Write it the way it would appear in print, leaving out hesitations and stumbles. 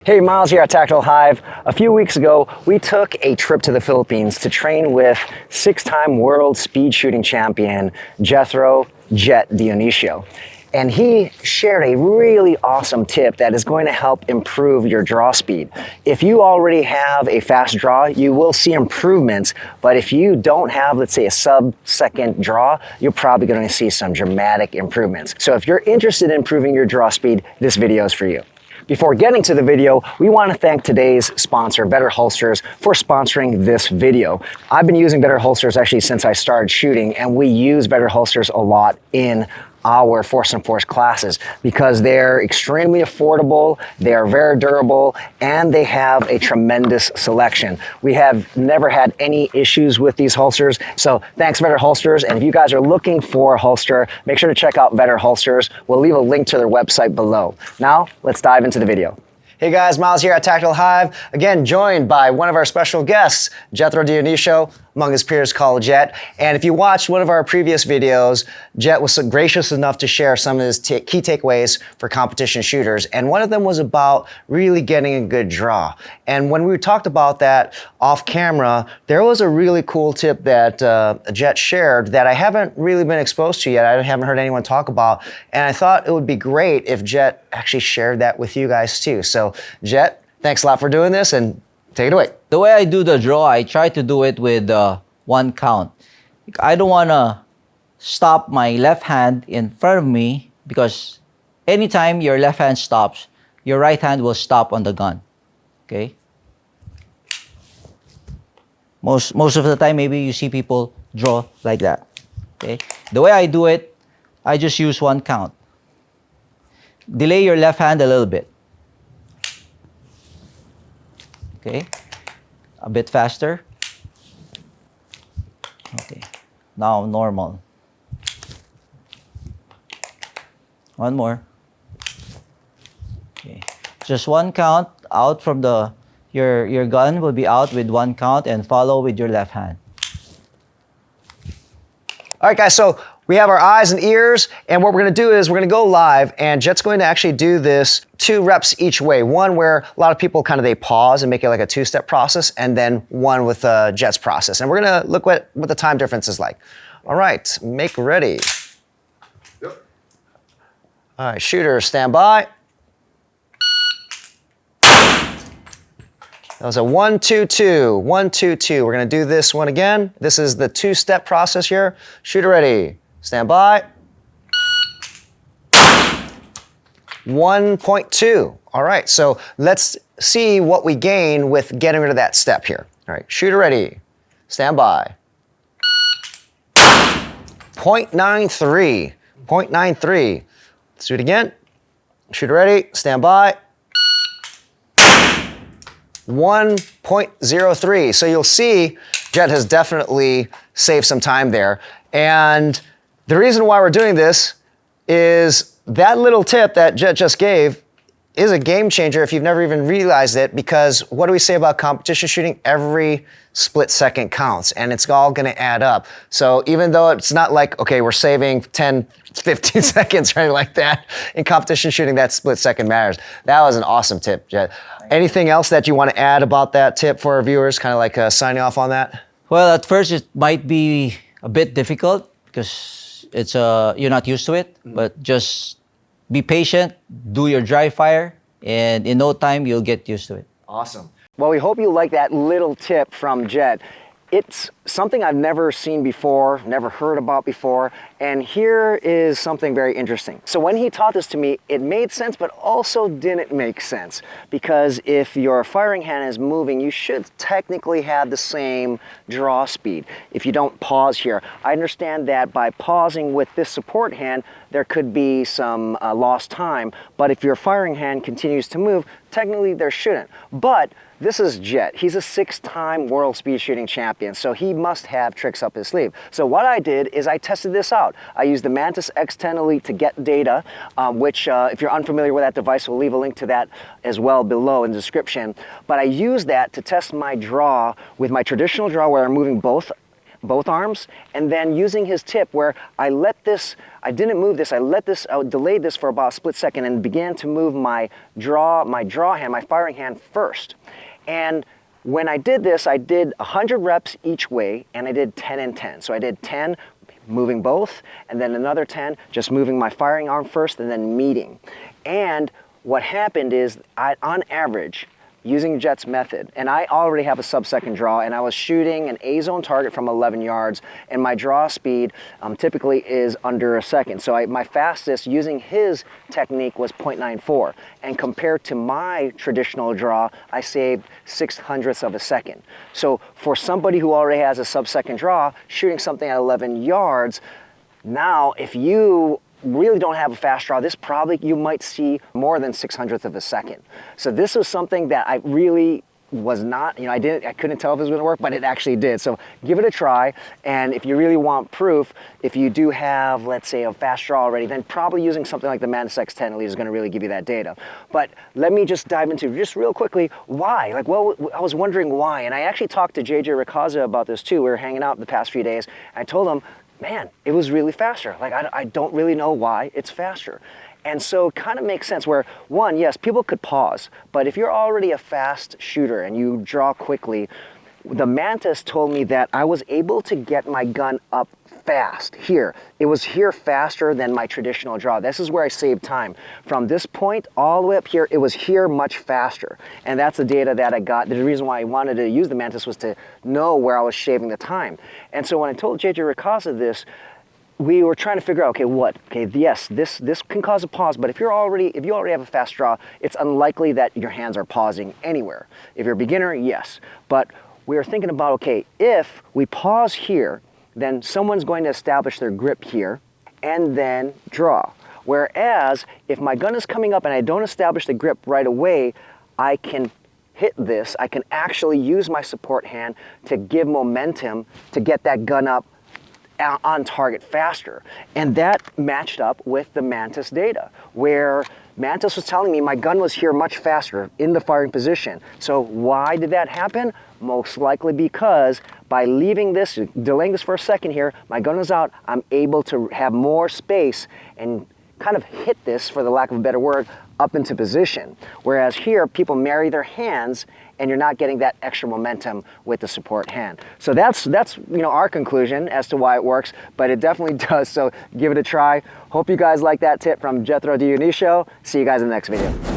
Hey, Miles here at Tactical Hyve. A few weeks ago, we took a trip to the Philippines to train with six-time world speed shooting champion, Jethro Dionisio. And he shared a really awesome tip that is going to help improve your draw speed. If you already have a fast draw, you will see improvements, but if you don't have, let's say, a sub-second draw, you're probably going to see some dramatic improvements. So if you're interested in improving your draw speed, this video is for you. Before getting to the video, we want to thank today's sponsor, Vedder Holsters, for sponsoring this video. I've been using Vedder Holsters actually since I started shooting, and we use Vedder Holsters a lot in our Force and Force classes because they're extremely affordable, they are very durable, and they have a tremendous selection. We have never had any issues with these holsters, so thanks Vedder Holsters. And if you guys are looking for a holster, make sure to check out Vedder Holsters. We'll leave a link to their website below. Now, let's dive into the video. Hey guys, Miles here at Tactical Hyve. Again, joined by one of our special guests, Jethro Dionisio, among his peers called Jet. And if you watched one of our previous videos, Jet was so gracious enough to share some of his key takeaways for competition shooters. And one of them was about really getting a good draw. And when we talked about that off camera, there was a really cool tip that Jet shared that I haven't really been exposed to yet. I haven't heard anyone talk about. And I thought it would be great if Jet actually shared that with you guys too. So Jet, thanks a lot for doing this and take it away. The way I do the draw, I try to do it with one count. I don't want to stop my left hand in front of me because anytime your left hand stops, your right hand will stop on the gun. Okay? Most of the time, maybe you see people draw like that. Okay? The way I do it, I just use one count. Delay your left hand a little bit. Okay? A bit faster. Okay. Now normal. One more. Okay. Just one count out from the your gun will be out with one count and follow with your left hand. All right, guys, so we have our eyes and ears, and what we're gonna do is we're gonna go live, and Jet's going to actually do this 2 reps each way. One where a lot of people they pause and make it like a 2-step process, and then one with Jet's process. And we're gonna look what the time difference is like. All right, make ready. Yep. All right, shooters, stand by. That was a 1-2-2, 1-2-2. We're gonna do this one again. This is the 2-step process here. Shooter ready, stand by. 1.2. All right, so let's see what we gain with getting rid of that step here. All right, shooter ready, stand by. 0.93, 0.93. Let's do it again. Shooter ready, stand by. 1.03. So you'll see Jet has definitely saved some time there. And the reason why we're doing this is that little tip that Jet just gave is a game changer if you've never even realized it, because what do we say about competition shooting? Every split second counts, and it's all gonna add up. So even though it's not like, okay, we're saving 10, 15 seconds or anything like that, in competition shooting, that split second matters. That was an awesome tip, Jet. Anything else that you want to add about that tip for our viewers, kind of like signing off on that? Well, at first it might be a bit difficult because it's you're not used to it, but just be patient, do your dry fire, and in no time you'll get used to it. Awesome. Well, we hope you like that little tip from Jet. It's something I've never seen before, never heard about before, and here is something very interesting. So when he taught this to me, it made sense, but also didn't make sense, because if your firing hand is moving, you should technically have the same draw speed if you don't pause here. I understand that by pausing with this support hand, there could be some lost time, but if your firing hand continues to move, technically there shouldn't. But this is Jet. He's a 6-time world speed shooting champion, so he must have tricks up his sleeve. So what I did is I tested this out. I used the Mantis X10 Elite to get data, which if you're unfamiliar with that device, we'll leave a link to that as well below in the description. But I used that to test my draw with my traditional draw where I'm moving both both arms, and then using his tip where I didn't move this, I delayed this for about a split second and began to move my draw hand, my firing hand first. And when I did this, I did 100 reps each way, and I did 10 and 10. So I did 10 moving both, and then another 10 just moving my firing arm first and then meeting. And what happened is, on average, using Jet's method, and I already have a sub-second draw, and I was shooting an A-zone target from 11 yards, and my draw speed typically is under a second. So my fastest using his technique was 0.94, and compared to my traditional draw, I saved 0.06 of a second. So for somebody who already has a sub-second draw, shooting something at 11 yards, now if you really don't have a fast draw, this probably you might see more than 0.06 of a second. So this was something that I really was not, I couldn't tell if it was going to work, but it actually did. So give it a try, and if you really want proof, if you do have, let's say, a fast draw already, then probably using something like the Mantis X10 Elite is going to really give you that data. But let me just dive into just real quickly why. Well, I was wondering why, and I actually talked to JJ Ricazza about this too. We were hanging out the past few days, and I told him, man, it was really faster. I don't really know why it's faster. And so it kind of makes sense where, one, yes, people could pause, but if you're already a fast shooter and you draw quickly, the Mantis told me that I was able to get my gun up fast here. It was here faster than my traditional draw. This is where I saved time. From this point all the way up here, it was here much faster. And that's the data that I got. The reason why I wanted to use the Mantis was to know where I was shaving the time. And so when I told JJ Ricazza this, we were trying to figure out, yes, this can cause a pause, but if you already have a fast draw, it's unlikely that your hands are pausing anywhere. If you're a beginner, yes. But we were thinking about, okay, if we pause here, then someone's going to establish their grip here and then draw. Whereas if my gun is coming up and I don't establish the grip right away, I can hit this, I can actually use my support hand to give momentum to get that gun up on target faster. And that matched up with the Mantis data, where Mantis was telling me my gun was here much faster in the firing position. So why did that happen? Most likely because by leaving this, delaying this for a second here, my gun is out, I'm able to have more space and kind of hit this, for the lack of a better word, up into position. Whereas here, people marry their hands and you're not getting that extra momentum with the support hand. So that's our conclusion as to why it works, but it definitely does, so give it a try. Hope you guys like that tip from Jethro Dionisio. See you guys in the next video.